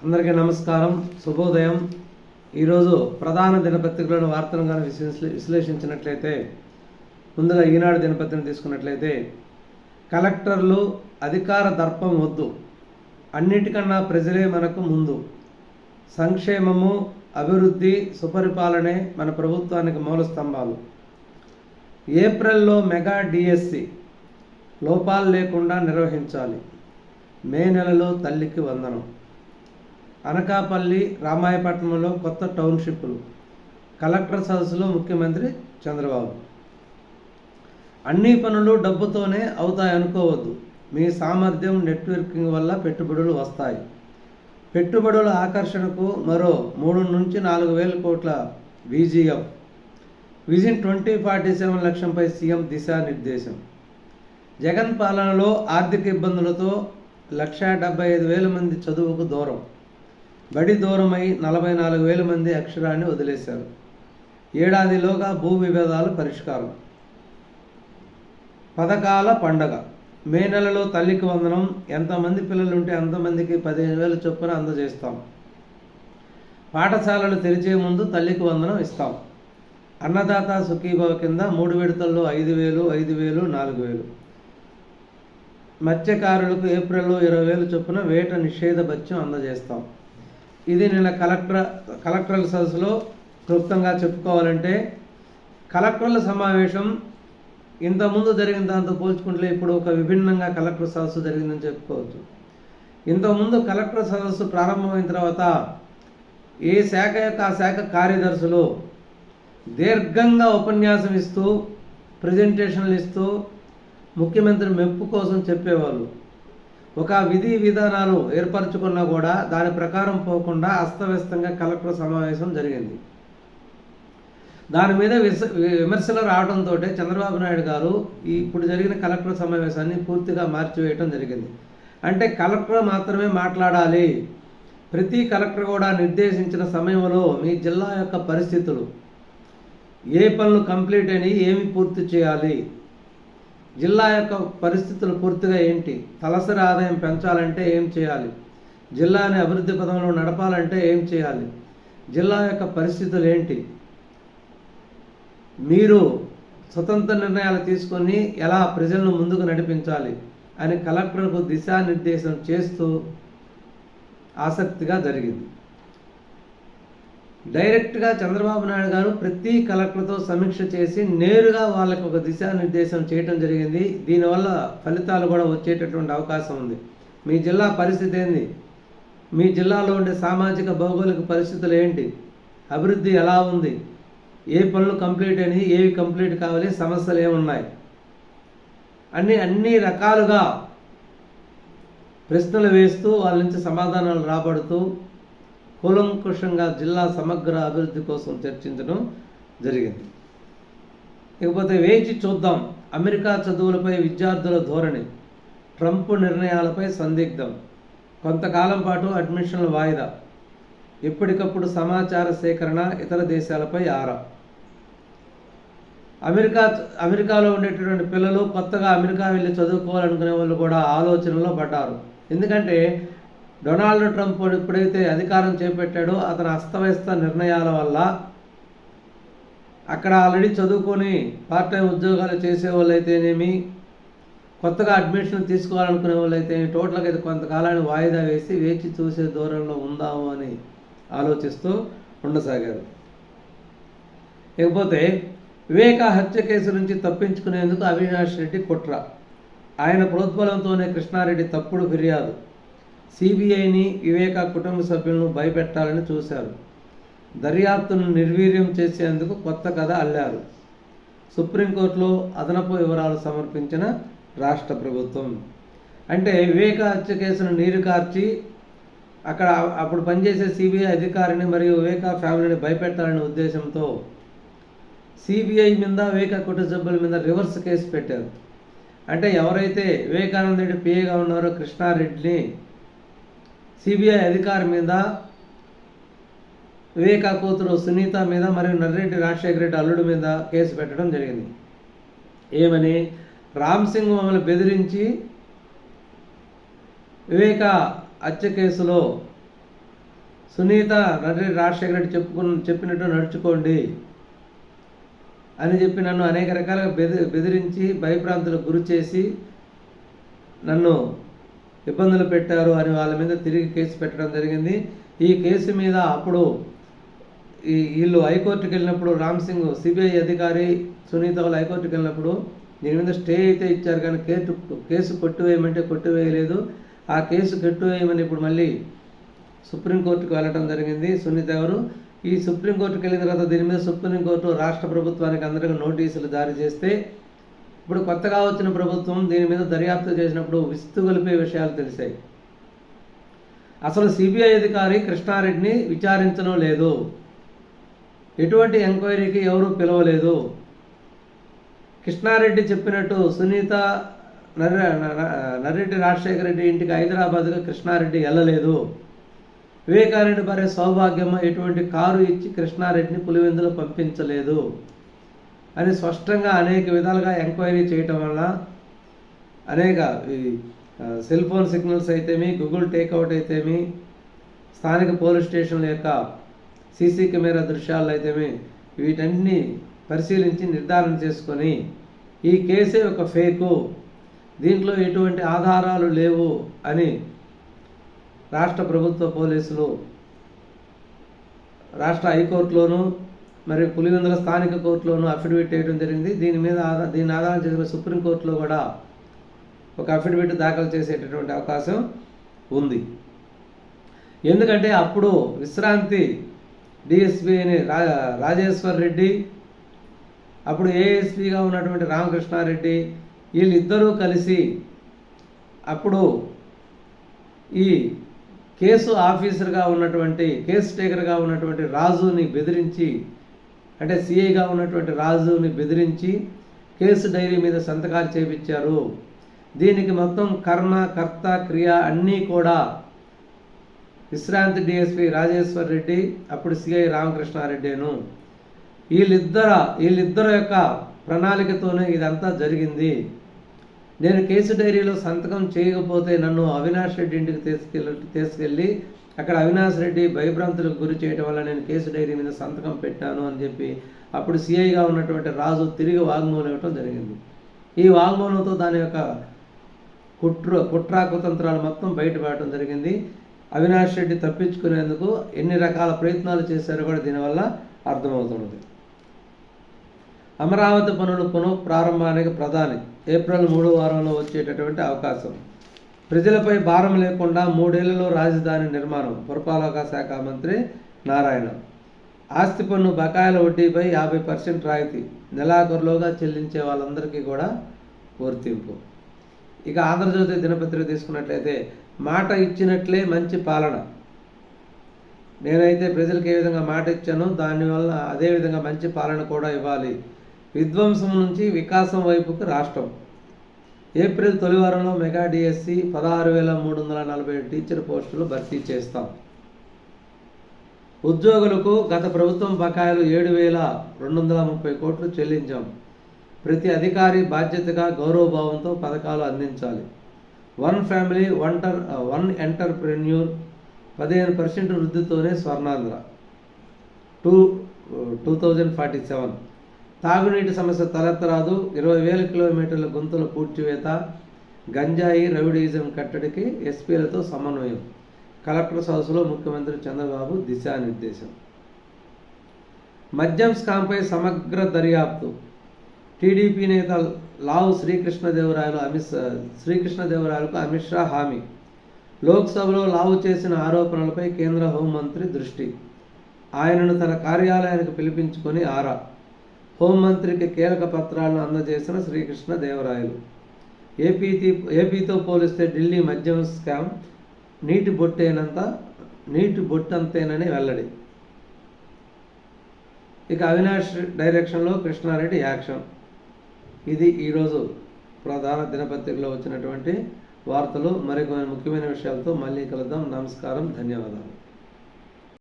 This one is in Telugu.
అందరికీ నమస్కారం, శుభోదయం. ఈరోజు ప్రధాన దినపత్రికలను వార్తలను కానీ విశ్లేషించినట్లయితే, ముందుగా ఈనాడు దినపత్రికను తీసుకున్నట్లయితే, కలెక్టర్లు అధికార దర్పం వద్దు, అన్నిటికన్నా ప్రజలే మనకు ముందు, సంక్షేమము, అభివృద్ధి, సుపరిపాలనే మన ప్రభుత్వానికి మూల స్తంభాలు, ఏప్రిల్లో మెగా డిఎస్సి లోపాలు లేకుండా నిర్వహించాలి, మే నెలలో తల్లికి వందనం, అనకాపల్లి, రామాయపట్నంలో కొత్త టౌన్షిప్లు, కలెక్టర్ సదస్సులో ముఖ్యమంత్రి చంద్రబాబు. అన్ని పనులు డబ్బుతోనే అవుతాయనుకోవద్దు, మీ సామర్థ్యం, నెట్వర్కింగ్ వల్ల పెట్టుబడులు వస్తాయి. పెట్టుబడుల ఆకర్షణకు మరో 3 నుంచి 4,000 కోట్ల విజిఎఫ్, విజన్ 2047 లక్ష్యంపై సీఎం దిశానిర్దేశం. జగన్ పాలనలో ఆర్థిక ఇబ్బందులతో 1,75,000 మంది చదువుకు దూరం, బడి దూరమై 44,000 మంది అక్షరాన్ని వదిలేశారు. ఏడాదిలోగా భూ వివాదాలు పరిష్కారం. పథకాల పండగ, మే నెలలో తల్లికి వందనం, ఎంతమంది పిల్లలుంటే అంతమందికి 15,000 చొప్పున అందజేస్తాం. పాఠశాలలు తెరిచే ముందు తల్లికి వందనం ఇస్తాం. అన్నదాత సుఖీభవ కింద 3 విడతల్లో 5,000, 5,000, 4,000. మత్స్యకారులకు ఏప్రిల్లో 20,000 చొప్పున వేట నిషేధ భత్యం అందజేస్తాం. ఇది నిన్న కలెక్టర్ల సదస్సులో క్లుప్తంగా చెప్పుకోవాలంటే, కలెక్టర్ల సమావేశం ఇంతకుముందు జరిగిన దాంతో పోల్చుకుంటే ఇప్పుడు ఒక విభిన్నంగా కలెక్టర్ సదస్సు జరిగిందని చెప్పుకోవచ్చు. ఇంతకుముందు కలెక్టర్ సదస్సు ప్రారంభమైన తర్వాత ఏ శాఖ యొక్క ఆ శాఖ కార్యదర్శులు దీర్ఘంగా ఉపన్యాసం ఇస్తూ, ప్రజెంటేషన్లు ఇస్తూ ముఖ్యమంత్రి మెప్పు కోసం చెప్పేవాళ్ళు. ఒక విధి విధానాలు ఏర్పరచుకున్నా కూడా దాని ప్రకారం పోకుండా అస్తవ్యస్తంగా కలెక్టర్ సమావేశం జరిగింది. దాని మీద విమర్శలు రావడంతో చంద్రబాబు నాయుడు గారు ఇప్పుడు జరిగిన కలెక్టర్ సమావేశాన్ని పూర్తిగా మార్చివేయటం జరిగింది. అంటే కలెక్టర్ మాత్రమే మాట్లాడాలి, ప్రతి కలెక్టర్ కూడా నిర్దేశించిన సమయంలో మీ జిల్లా యొక్క పరిస్థితులు, ఏ పనులు కంప్లీట్ అయినాయి, ఏమి పూర్తి చేయాలి, జిల్లా యొక్క పరిస్థితులు పూర్తిగా ఏంటి, తలసరి ఆదాయం పెంచాలంటే ఏం చేయాలి, జిల్లాని అభివృద్ధి పదంలో నడపాలంటే ఏం చేయాలి, జిల్లా యొక్క పరిస్థితులు ఏంటి, మీరు స్వతంత్ర నిర్ణయాలు తీసుకొని ఎలా ప్రజలను ముందుకు నడిపించాలి అని కలెక్టర్కు దిశానిర్దేశం చేస్తూ ఆసక్తిగా జరిగింది. డైరెక్ట్గా చంద్రబాబు నాయుడు గారు ప్రతి కలెక్టర్తో సమీక్ష చేసి నేరుగా వాళ్ళకు ఒక దిశానిర్దేశం చేయటం జరిగింది. దీనివల్ల ఫలితాలు కూడా వచ్చేటటువంటి అవకాశం ఉంది. మీ జిల్లా పరిస్థితి ఏంది, మీ జిల్లాలో ఉండే సామాజిక భౌగోళిక పరిస్థితులు ఏంటి, అభివృద్ధి ఎలా ఉంది, ఏ పనులు కంప్లీట్ అయినాయి, ఏవి కంప్లీట్ కావాలి, సమస్యలు ఏమున్నాయి, అన్ని రకాలుగా ప్రశ్నలు వేస్తూ వాళ్ళ నుంచి సమాధానాలు రాబడుతూ కూలంకుషంగా జిల్లా సమగ్ర అభివృద్ధి కోసం చర్చించడం జరిగింది. ఇకపోతే వేచి చూద్దాం, అమెరికా చదువులపై విద్యార్థుల ధోరణి, ట్రంప్ నిర్ణయాలపై సందిగ్ధం, కొంతకాలం పాటు అడ్మిషన్ల వాయిదా, ఎప్పటికప్పుడు సమాచార సేకరణ, ఇతర దేశాలపై ఆరా. అమెరికాలో ఉండేటటువంటి పిల్లలు కొత్తగా అమెరికా వెళ్ళి చదువుకోవాలనుకునే వాళ్ళు కూడా ఆలోచనలో పడ్డారు. ఎందుకంటే డొనాల్డ్ ట్రంప్ ఎప్పుడైతే అధికారం చేపట్టాడో అతని అస్తవ్యస్త నిర్ణయాల వల్ల అక్కడ ఆల్రెడీ చదువుకొని పార్ట్ టైం ఉద్యోగాలు చేసే వాళ్ళు అయితేనేమి, కొత్తగా అడ్మిషన్ తీసుకోవాలనుకునే వాళ్ళు అయితే టోటల్గా అయితే కొంతకాలాన్ని వాయిదా వేసి వేచి చూసే దూరంలో ఉందాము అని ఆలోచిస్తూ ఉండసాగారు. ఇకపోతే వివేక హత్య కేసు నుంచి తప్పించుకునేందుకు అవినాష్ రెడ్డి కుట్ర, ఆయన ప్రోద్బలంతోనే కృష్ణారెడ్డి తప్పుడు ఫిర్యాదు, సిబిఐని వివేక కుటుంబ సభ్యులను భయపెట్టాలని చూశారు, దర్యాప్తును నిర్వీర్యం చేసేందుకు కొత్త కథ అల్లారు, సుప్రీంకోర్టులో అదనపు వివరాలు సమర్పించిన రాష్ట్ర ప్రభుత్వం. అంటే వివేక హత్య కేసును నీరు కార్చి అక్కడ అప్పుడు పనిచేసే సిబిఐ అధికారిని మరియు వివేక ఫ్యామిలీని భయపెట్టాలనే ఉద్దేశంతో సిబిఐ మీద వివేక కుటుంబ సభ్యుల మీద రివర్స్ కేసు పెట్టారు. అంటే ఎవరైతే వివేకానంద రెడ్డి పిఏగా ఉన్నారో కృష్ణారెడ్డిని సిబిఐ అధికారి మీద, వివేకా కూతురు సునీత మీద మరియు నర్రెడ్డి రాజశేఖర రెడ్డి అల్లుడి మీద కేసు పెట్టడం జరిగింది. ఏమని, రామ్ సింగ్ మమ్మల్ని బెదిరించి వివేక హత్య కేసులో సునీత నర్రెడ్డి రాజశేఖర రెడ్డి చెప్పినట్టు నడుచుకోండి అని చెప్పి నన్ను అనేక రకాలుగా బెదిరించి భయభ్రాంతులకు గురి చేసి నన్ను ఇబ్బందులు పెట్టారు అని వాళ్ళ మీద తిరిగి కేసు పెట్టడం జరిగింది. ఈ కేసు మీద అప్పుడు వీళ్ళు హైకోర్టుకి వెళ్ళినప్పుడు రామ్ సింగ్ సిబిఐ అధికారి సునీత వాళ్ళు హైకోర్టుకి వెళ్ళినప్పుడు దీని మీద స్టే అయితే ఇచ్చారు, కానీ కేసు కొట్టివేయమంటే కొట్టివేయలేదు. ఆ కేసు కొట్టివేయమని ఇప్పుడు మళ్ళీ సుప్రీంకోర్టుకు వెళ్ళడం జరిగింది సునీత గారు. ఈ సుప్రీంకోర్టుకు వెళ్ళిన తర్వాత దీని మీద సుప్రీంకోర్టు రాష్ట్ర ప్రభుత్వానికి అందరికీ నోటీసులు జారీ చేస్తే ఇప్పుడు కొత్తగా వచ్చిన ప్రభుత్వం దీని మీద దర్యాప్తు చేసినప్పుడు విస్తుగొలిపే విషయాలు తెలిసాయి. అసలు సిబిఐ అధికారి కృష్ణారెడ్డిని విచారించడం లేదు, ఎటువంటి ఎంక్వైరీకి ఎవరూ పిలవలేదు. కృష్ణారెడ్డి చెప్పినట్టు సునీత నర్రెడ్డి రాజశేఖర రెడ్డి ఇంటికి హైదరాబాద్గా కృష్ణారెడ్డి వెళ్ళలేదు. వివేకానంద భార్య సౌభాగ్యమ్మ ఎటువంటి కారు ఇచ్చి కృష్ణారెడ్డిని పులివెందులు పంపించలేదు అని స్పష్టంగా అనేక విధాలుగా ఎంక్వైరీ చేయటం వల్ల అనేక సెల్ ఫోన్ సిగ్నల్స్ అయితేమి, గూగుల్ టేక్అవుట్ అయితేమి, స్థానిక పోలీస్ స్టేషన్ల యొక్క సీసీ కెమెరా దృశ్యాలు అయితేమి వీటన్ని పరిశీలించి నిర్ధారణ చేసుకొని ఈ కేసే ఒక ఫేకు, దీంట్లో ఎటువంటి ఆధారాలు లేవు అని రాష్ట్ర ప్రభుత్వ పోలీసులు రాష్ట్ర హైకోర్టులోను మరియు పులివెందుల స్థానిక కోర్టులోనూ అఫిడవిట్ వేయడం జరిగింది. దీన్ని ఆధారం చేసుకుని సుప్రీంకోర్టులో కూడా ఒక అఫిడవిట్ దాఖలు చేసేటటువంటి అవకాశం ఉంది. ఎందుకంటే అప్పుడు విశ్రాంతి డిఎస్పీ అని రాజేశ్వర్ రెడ్డి, అప్పుడు ఏఎస్పీగా ఉన్నటువంటి రామకృష్ణారెడ్డి, వీళ్ళిద్దరూ కలిసి అప్పుడు ఈ కేసు ఆఫీసర్గా ఉన్నటువంటి కేసు టేకర్గా ఉన్నటువంటి రాజుని బెదిరించి, అంటే సిఐగా ఉన్నటువంటి రాజుని బెదిరించి కేసు డైరీ మీద సంతకాలు చేయించారు. దీనికి మొత్తం కర్మ కర్త క్రియ అన్నీ కూడా విశ్రాంతి డిఎస్పీ రాజేశ్వర్ రెడ్డి, అప్పుడు సిఐ రామకృష్ణారెడ్డిను. వీళ్ళిద్దరు యొక్క ప్రణాళికతోనే ఇదంతా జరిగింది. నేను కేసు డైరీలో సంతకం చేయకపోతే నన్ను అవినాష్ రెడ్డి ఇంటికి తీసుకెళ్ళి అక్కడ అవినాష్ రెడ్డి భయభ్రాంతులకు గురి చేయడం వల్ల నేను కేసు డైరీ మీద సంతకం పెట్టాను అని చెప్పి అప్పుడు సిఐగా ఉన్నటువంటి రాజు తిరిగి వాగ్మూలం ఇవ్వటం జరిగింది. ఈ వాగ్మూలంతో దాని యొక్క కుట్రాకుతంత్రాలు మొత్తం బయటపడటం జరిగింది. అవినాష్ రెడ్డి తప్పించుకునేందుకు ఎన్ని రకాల ప్రయత్నాలు చేశారో కూడా దీనివల్ల అర్థమవుతున్నది. అమరావతి పనులు పునఃప్రారంభానికి ప్రధాని ఏప్రిల్ 3వ వారంలో వచ్చేటటువంటి అవకాశం. ప్రజలపై భారం లేకుండా 3 ఏళ్లలో రాజధాని నిర్మాణం. పురపాలక శాఖ మంత్రి నారాయణ. ఆస్తి పన్ను బకాయిల వడ్డీపై 50% రాయితీ, నెలాఖరులోగా చెల్లించే వాళ్ళందరికీ కూడా వర్తింపు. ఇక ఆంధ్రజ్యోతి దినపత్రిక తీసుకున్నట్లయితే మాట ఇచ్చినట్లే మంచి పాలన. నేనైతే ప్రజలకు ఏ విధంగా మాట ఇచ్చానో దానివల్ల అదేవిధంగా మంచి పాలన కూడా ఇవ్వాలి. విధ్వంసం నుంచి వికాసం వైపుకు రాష్ట్రం. ఏప్రిల్ తొలి వారంలో మెగా డిఎస్సి 16,340 టీచర్ పోస్టులు భర్తీ చేస్తాం. ఉద్యోగులకు గత ప్రభుత్వం బకాయిలు 7,230 కోట్లు చెల్లించాం. ప్రతి అధికారి బాధ్యతగా గౌరవభావంతో పథకాలు అందించాలి. వన్ ఫ్యామిలీ వన్ ఎంటర్ప్రెన్యూర్ 15% వృద్ధితోనే స్వర్ణాంధ్ర 2047. తాగునీటి సమస్య తలెత్తరాదు. 20,000 కిలోమీటర్ల గుంతల పూడ్చివేత. గంజాయి రౌడీయిజం కట్టడికి ఎస్పీలతో సమన్వయం. కలెక్టర్స్ హౌస్లో ముఖ్యమంత్రి చంద్రబాబు దిశానిర్దేశం. మద్యం స్కామ్పై సమగ్ర దర్యాప్తు. టీడీపీ నేత లావు శ్రీకృష్ణదేవరాయలకు అమిత్ షా హామీ. లోక్సభలో లావు చేసిన ఆరోపణలపై కేంద్ర హోంమంత్రి దృష్టి. ఆయనను తన కార్యాలయానికి పిలిపించుకొని ఆరా. హోంమంత్రికి కీలక పత్రాలను అందజేసిన శ్రీకృష్ణదేవరాయలు. ఏపీతో పోలిస్తే ఢిల్లీ మద్యం స్కామ్ నీటి బొట్టంతేనని వెల్లడి. ఇక అవినాష్ డైరెక్షన్లో కృష్ణారెడ్డి యాక్షన్. ఇది ఈరోజు ప్రధాన దినపత్రికలో వచ్చినటువంటి వార్తలు. మరికొన్ని ముఖ్యమైన విషయాలతో మళ్ళీ కలుద్దాం. నమస్కారం, ధన్యవాదాలు.